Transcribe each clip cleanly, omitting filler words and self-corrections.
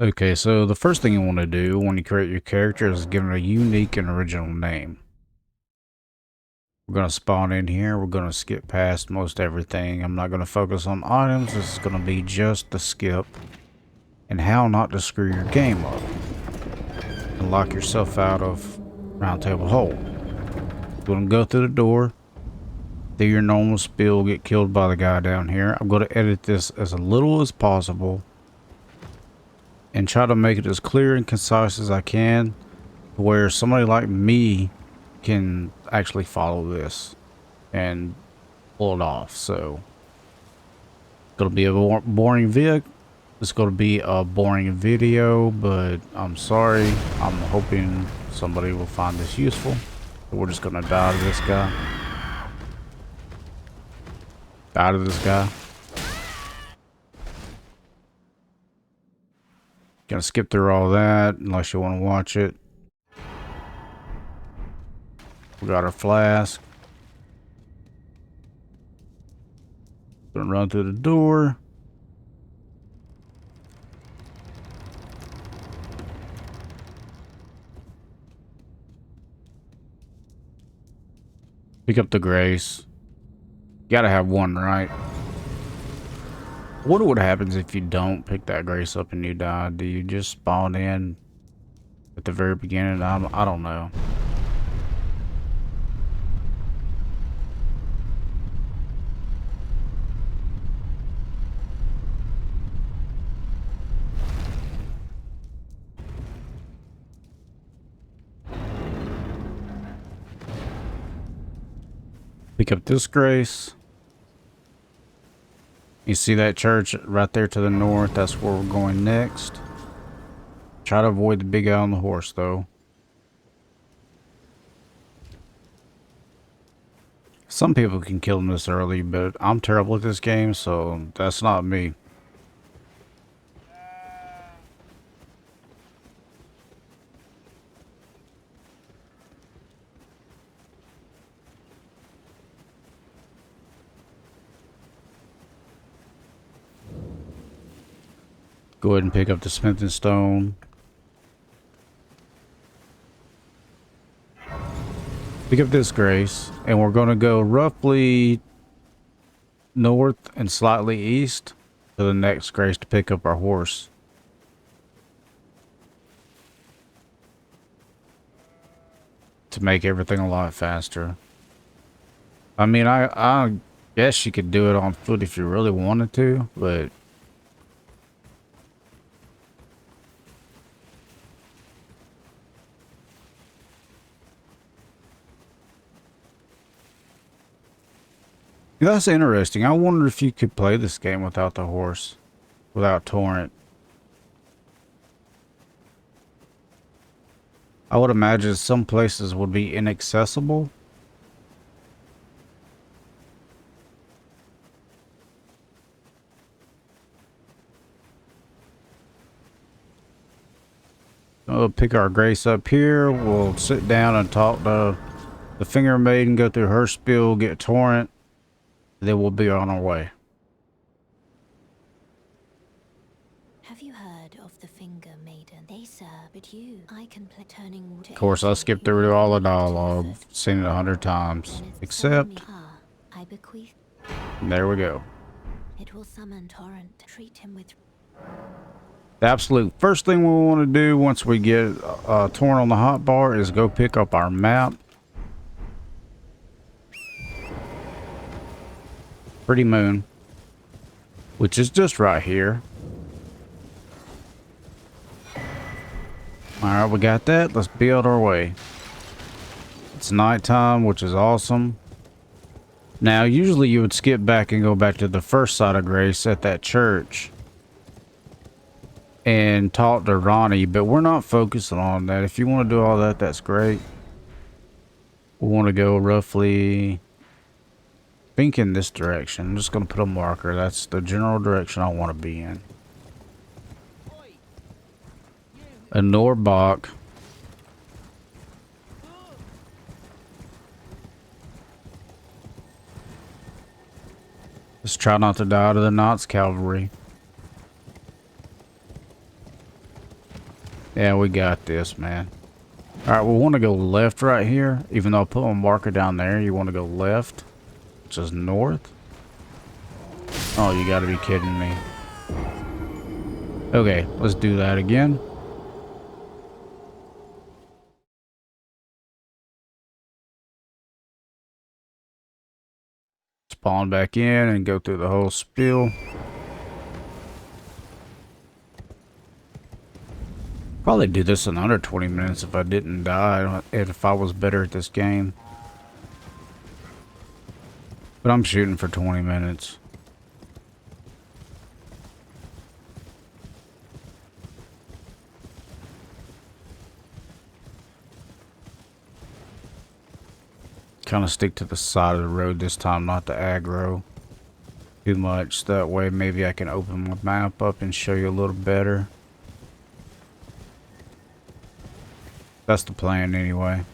Okay, so the first thing you want to do when you create your character is give it a unique and original name. We're going to spawn in here. We're going to skip past most everything. I'm not going to focus on items. This is going to be just the skip and how not to screw your game up and lock yourself out of Round Table Hole. You're going to go through the door, do your normal spiel, get killed by the guy down here. I'm going to edit this as little as possible and try to make it as clear and concise as I can, where somebody like me can actually follow this and pull it off. So it's gonna be a boring it's gonna be a boring video, but I'm sorry. I'm hoping somebody will find this useful. So we're just gonna die to this guy. Die to this guy. Gonna skip through all that unless you want to watch it. We got our flask. Gonna run through the door. Pick up the grace. Gotta have one, right? I wonder what happens if you don't pick that grace up and you die. Do you just spawn in at the very beginning? I don't know. Pick up this grace. You see that church right there to the north? That's where we're going next. Try to avoid the big guy on the horse, though. Some people can kill him this early, but I'm terrible at this game, so that's not me. Go ahead and pick up the smithing stone. Pick up this grace, and we're going to go roughly north and slightly east to the next grace to pick up our horse. To make everything a lot faster. I mean, I guess you could do it on foot if you really wanted to, but that's interesting. I wonder if you could play this game without the horse, without Torrent. I would imagine some places would be inaccessible. We'll pick our grace up here. We'll sit down and talk to the finger maiden, go through her spiel, get Torrent. Then we'll be on our way. Have you heard of the finger maiden? They serve, but you, I can play turning water. Of course, I skipped through all the dialogue, seen it 100 times, except I bequeath. There we go. It will summon Torrent. Treat him with. The absolute first thing we want to do once we get Torrent on the hotbar is go pick up our map. Pretty Moon, which is just right here. Alright, we got that. Let's build our way. It's nighttime, which is awesome. Now, usually you would skip back and go back to the first side of grace at that church and talk to Ronnie, but we're not focusing on that. If you want to do all that, that's great. We want to go roughly, I think, in this direction. I'm just going to put a marker. That's the general direction I want to be in. A Norbach. Let's try not to die to the Knots Cavalry. Yeah, we got this, man. Alright, we want to go left right here. Even though I put my marker down there, you want to go left, which is north. Oh, you gotta be kidding me. Okay, let's do that again. Spawn back in and go through the whole spiel. Probably do this in under 20 minutes if I didn't die, and if I was better at this game. But I'm shooting for 20 minutes. Kind of stick to the side of the road this time, not to aggro too much. That way maybe I can open my map up and show you a little better. That's the plan anyway.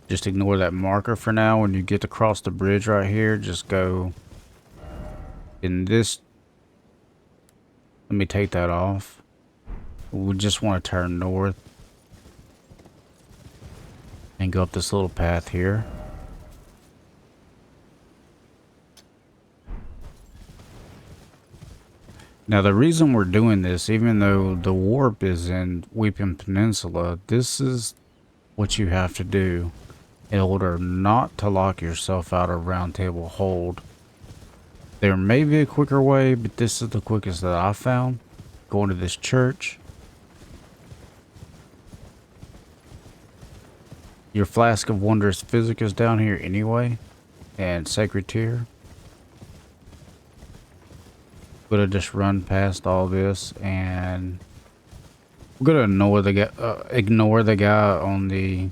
Just ignore that marker for now. When you get across the bridge right here, just go in this. Let me take that off. We just want to turn north and go up this little path here. Now the reason we're doing this, even though the warp is in Weeping Peninsula, this is what you have to do in order not to lock yourself out of Round Table Hold. There may be a quicker way, but this is the quickest that I found. Going to this church. Your Flask of Wondrous Physic is down here anyway, and Sacred Tear. Gonna just run past all this, and we're gonna ignore the guy on the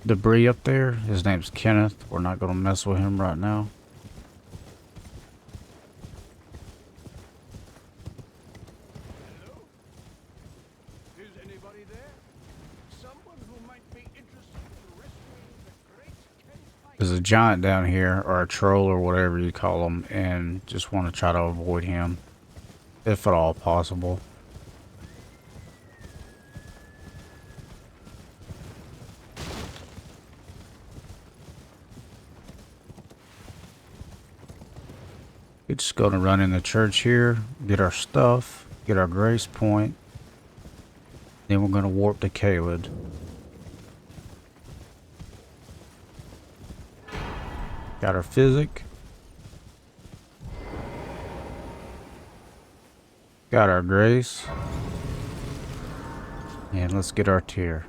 debris up there. His name's Kenneth. We're not gonna mess with him right now. Hello? Is anybody there? Someone who might be interested in rescuing the great Ken. There's a giant down here, or a troll, or whatever you call him, and just want to try to avoid him, if at all possible. We're just going to run in the church here, get our stuff, get our grace point, then we're going to warp to Caelid. Got our physic. Got our grace. And let's get our tier.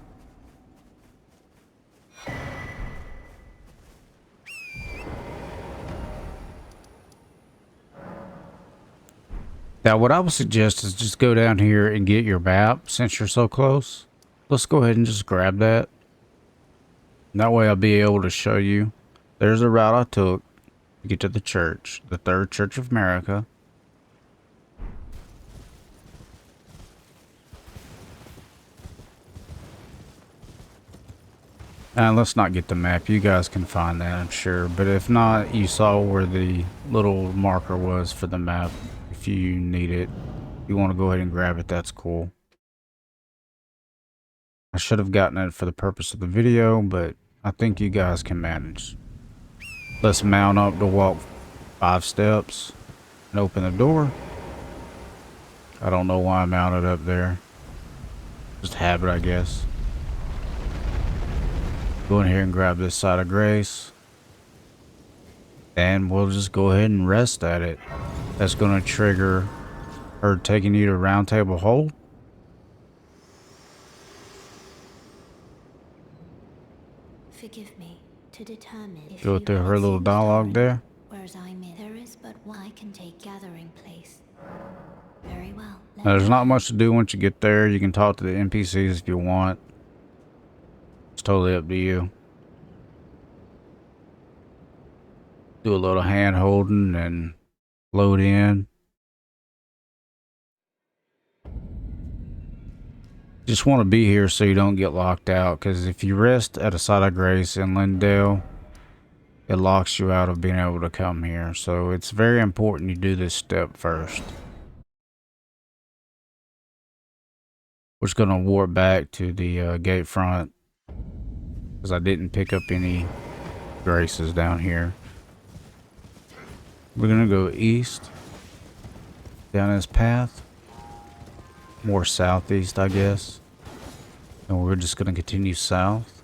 Now what I would suggest is just go down here and get your map since you're so close. Let's go ahead and just grab that. That way I'll be able to show you. There's the route I took to get to the church, the Third Church of America. And let's not get the map. You guys can find that, I'm sure. But if not, you saw where the little marker was for the map. If you need it, you want to go ahead and grab it, that's cool. I should have gotten it for the purpose of the video, but I think you guys can manage. Let's mount up to walk 5 steps and open the door. I don't know why I mounted up there. Just habit, I guess. Go in here and grab this side of grace. And we'll just go ahead and rest at it. That's going to trigger her taking you to Round Table Hold. Forgive me to determine if Go you through have her little seen dialogue story, there. whereas there is but one I can take gathering place. Very well. Now, there's not much to do once you get there. You can talk to the NPCs if you want. It's totally up to you. Do a little hand holding and load in. Just want to be here so you don't get locked out, because if you rest at a site of grace in Leyndell, it locks you out of being able to come here. So it's very important you do this step first. We're just gonna warp back to the gate front because I didn't pick up any graces down here. We're gonna go east down this path, more southeast, I guess, and we're just gonna continue south.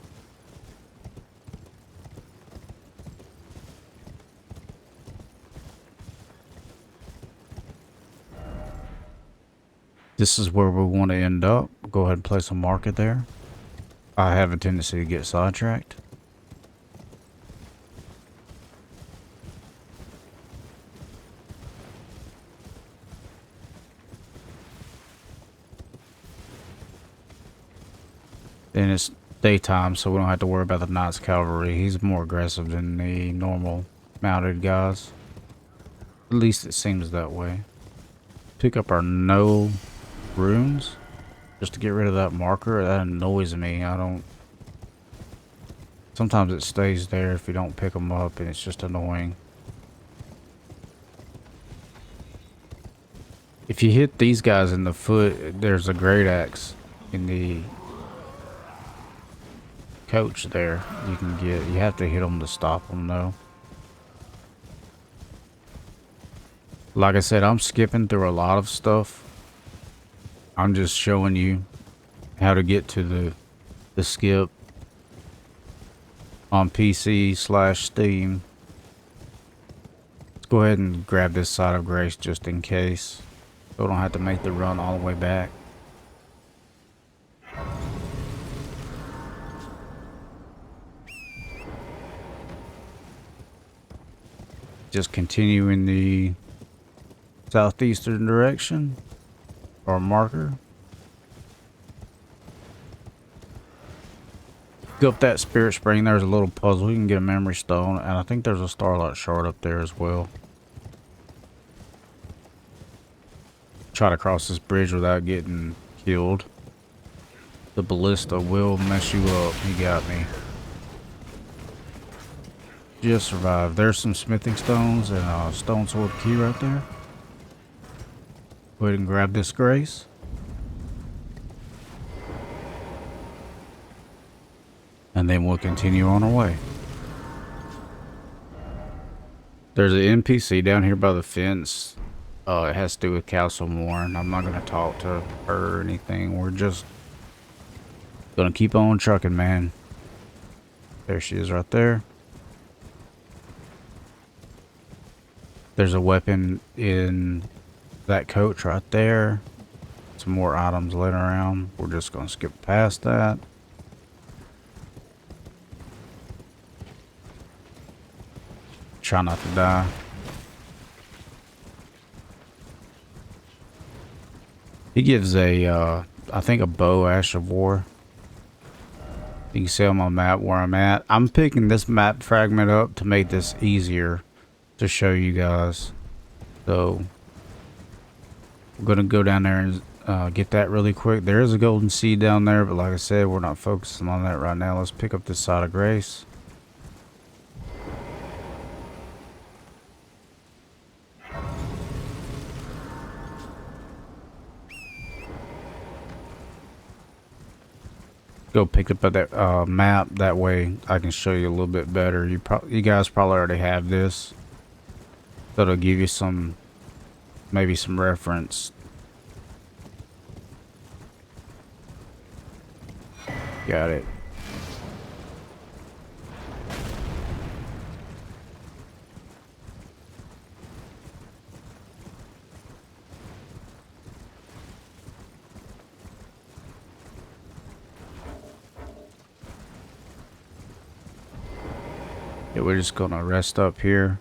This is where we want to end up. Go ahead and place a marker there. I have a tendency to get sidetracked. Then it's daytime, so we don't have to worry about the Knight's Cavalry. He's more aggressive than the normal mounted guys. At least it seems that way. Pick up our no runes just to get rid of that marker. That annoys me. I don't... Sometimes it stays there if you don't pick them up, and it's just annoying. If you hit these guys in the foot, there's a great axe in the coach there you can get. You have to hit them to stop them though. Like I said, I'm skipping through a lot of stuff. I'm just showing you how to get to the skip on PC/Steam. Let's go ahead and grab this side of grace just in case, so we don't have to make the run all the way back. Just continue in the southeastern direction, or marker. Go up that spirit spring. There's a little puzzle. You can get a memory stone, and I think there's a starlight shard up there as well. Try to cross this bridge without getting killed. The ballista will mess you up. He got me. Just survived. There's some smithing stones and a stone sword key right there. Go ahead and grab this grace. And then we'll continue on our way. There's an NPC down here by the fence. It has to do with Castle Morn. I'm not going to talk to her or anything. We're just going to keep on trucking, man. There she is right there. There's a weapon in that coach right there. Some more items laying around. We're just going to skip past that. Try not to die. He gives a, I think a bow, Ash of War. You can see on my map where I'm at. I'm picking this map fragment up to make this easier to show you guys. So we're gonna go down there and get that really quick. There is a golden seed down there, but like I said, we're not focusing on that right now. Let's pick up this side of grace. Go pick up that map. That way I can show you a little bit better. You guys probably already have this. That'll give you some, maybe some reference. Got it. Yeah, we're just gonna rest up here.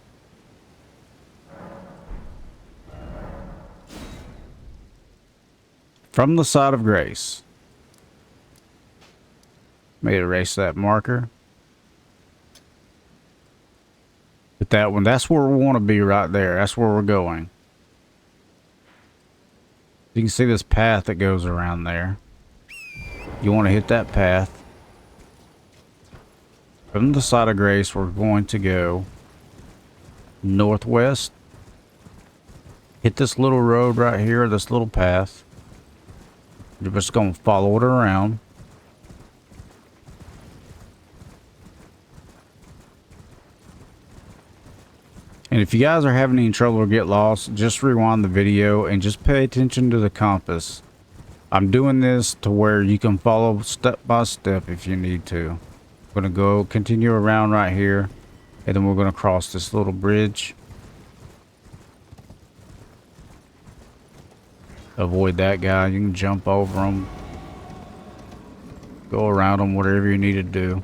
From the side of grace. May erase that marker. But that one, that's where we want to be right there. That's where we're going. You can see this path that goes around there. You want to hit that path. From the side of Grace, we're going to go northwest. Hit this little road right here, this little path. You're just going to follow it around. And if you guys are having any trouble or get lost, just rewind the video and just pay attention to the compass. I'm doing this to where you can follow step by step if you need to. I'm going to go continue around right here, and then we're going to cross this little bridge. Avoid that guy. You can jump over him. Go around him, whatever you need to do.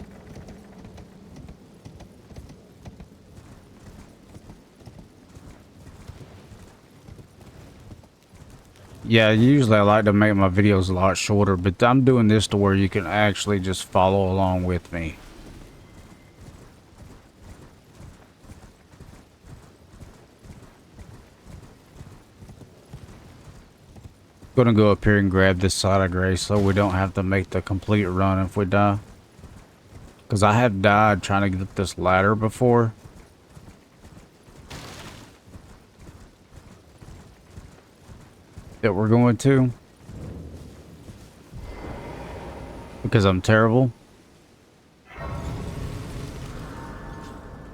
Yeah, usually I like to make my videos a lot shorter, but I'm doing this to where you can actually just follow along with me. Gonna go up here and grab this side of Grace so we don't have to make the complete run if we die. Because I have died trying to get this ladder before. That we're going to. Because I'm terrible.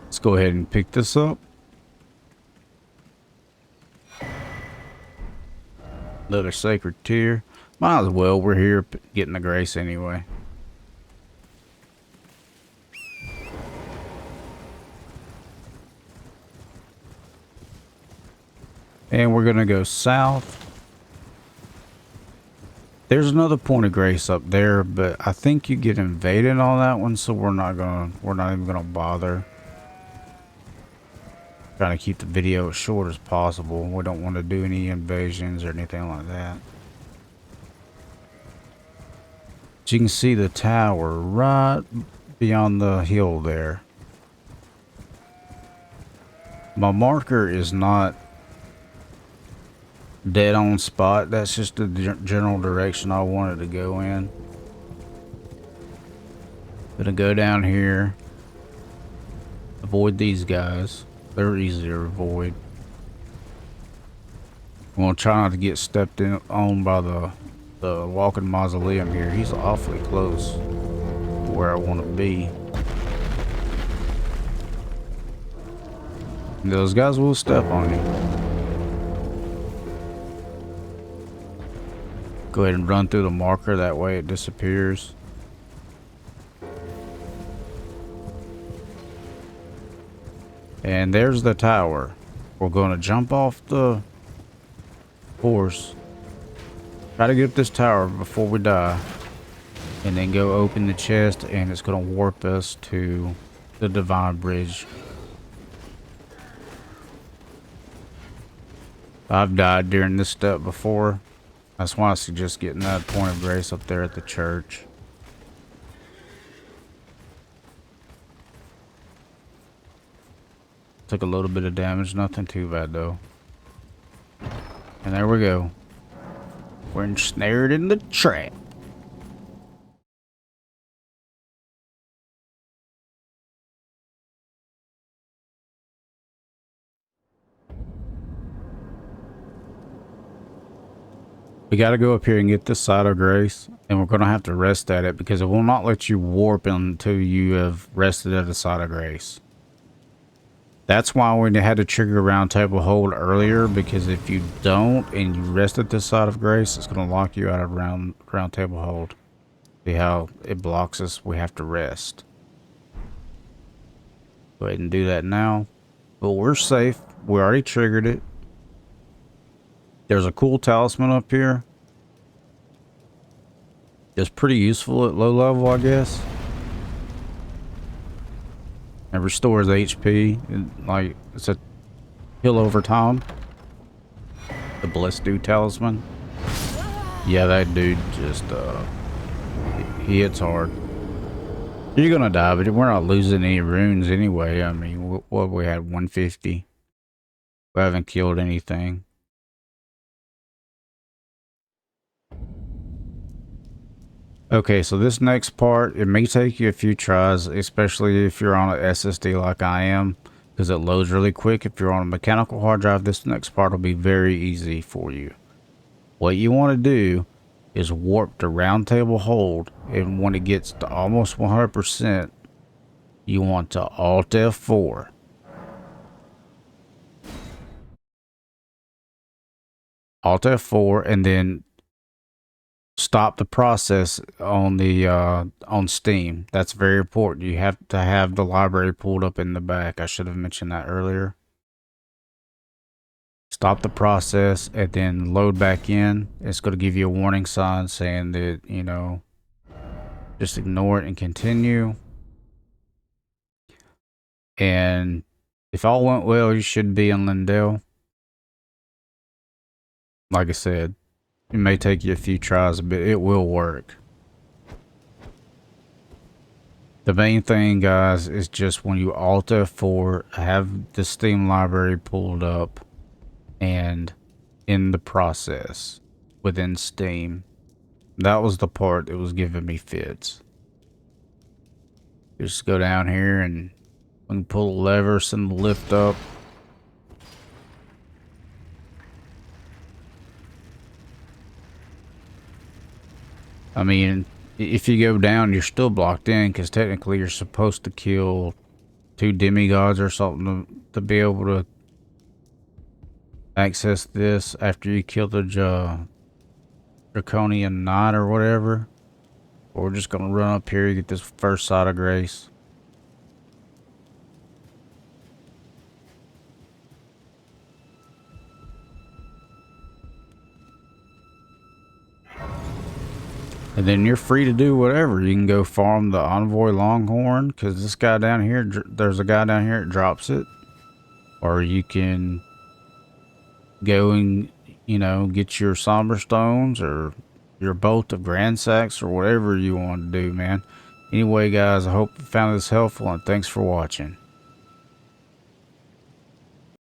Let's go ahead and pick this up. Another sacred tear. Might as well. We're here getting the grace anyway. And we're going to go south. There's another point of grace up there, but I think you get invaded on that one, so we're not even gonna bother. Trying to keep the video as short as possible. We don't want to do any invasions or anything like that. But you can see the tower right beyond the hill there. My marker is not dead on spot. That's just the general direction I wanted to go in. Gonna go down here. Avoid these guys. They're easy to avoid. I'm gonna try not to get stepped on by the walking mausoleum here. He's awfully close to where I want to be. And those guys will step on you. Go ahead and run through the marker, that way it disappears. And there's the tower. We're going to jump off the horse. Try to get up this tower before we die. And then go open the chest, and it's going to warp us to the Divine Bridge. I've died during this step before. That's why I suggest getting that point of grace up there at the church. Took a little bit of damage, nothing too bad though. And there we go. We're ensnared in the trap. We got to go up here and get this side of grace, and we're going to have to rest at it because it will not let you warp until you have rested at the side of grace. That's why we had to trigger round table hold earlier, because if you don't and you rest at this side of grace, it's going to lock you out of round table hold. See how it blocks us? We have to rest. Go ahead and do that now. But we're safe. We already triggered it. There's a cool talisman up here. It's pretty useful at low level, I guess. It restores HP. Like, it's a heal over time. The Blessed Dude talisman. Yeah, that dude just, he hits hard. You're gonna die, but we're not losing any runes anyway. I mean, what we had, 150. We haven't killed anything. Okay, so this next part, it may take you a few tries, especially if you're on an SSD like I am, because it loads really quick. If you're on a mechanical hard drive, this next part will be very easy for you. What you want to do is warp the round table hold, and when it gets to almost 100%, you want to Alt F4. Alt F4, and then stop the process on the on Steam. That's very important. You have to have the library pulled up in the back. I should have mentioned that earlier. Stop the process and then load back in. It's going to give you a warning sign saying that, you know, just ignore it and continue. And if all went well, you should be in Leyndell. Like I said, it may take you a few tries, but it will work. The main thing, guys, is just when you Alt F4, have the Steam library pulled up and in the process within Steam. That was the part that was giving me fits. Just go down here and we can pull the lever, send the lift up. I mean, if you go down, you're still blocked in because technically you're supposed to kill 2 demigods or something to be able to access this after you kill the Draconian Knight or whatever. But we're just gonna run up here, get this first side of grace. And then you're free to do whatever. You can go farm the Envoy Longhorn, because this guy down here, there's a guy down here that drops it. Or you can go and, you know, get your Somber Stones or your Bolt of Gransax or whatever you want to do, man. Anyway, guys, I hope you found this helpful and thanks for watching.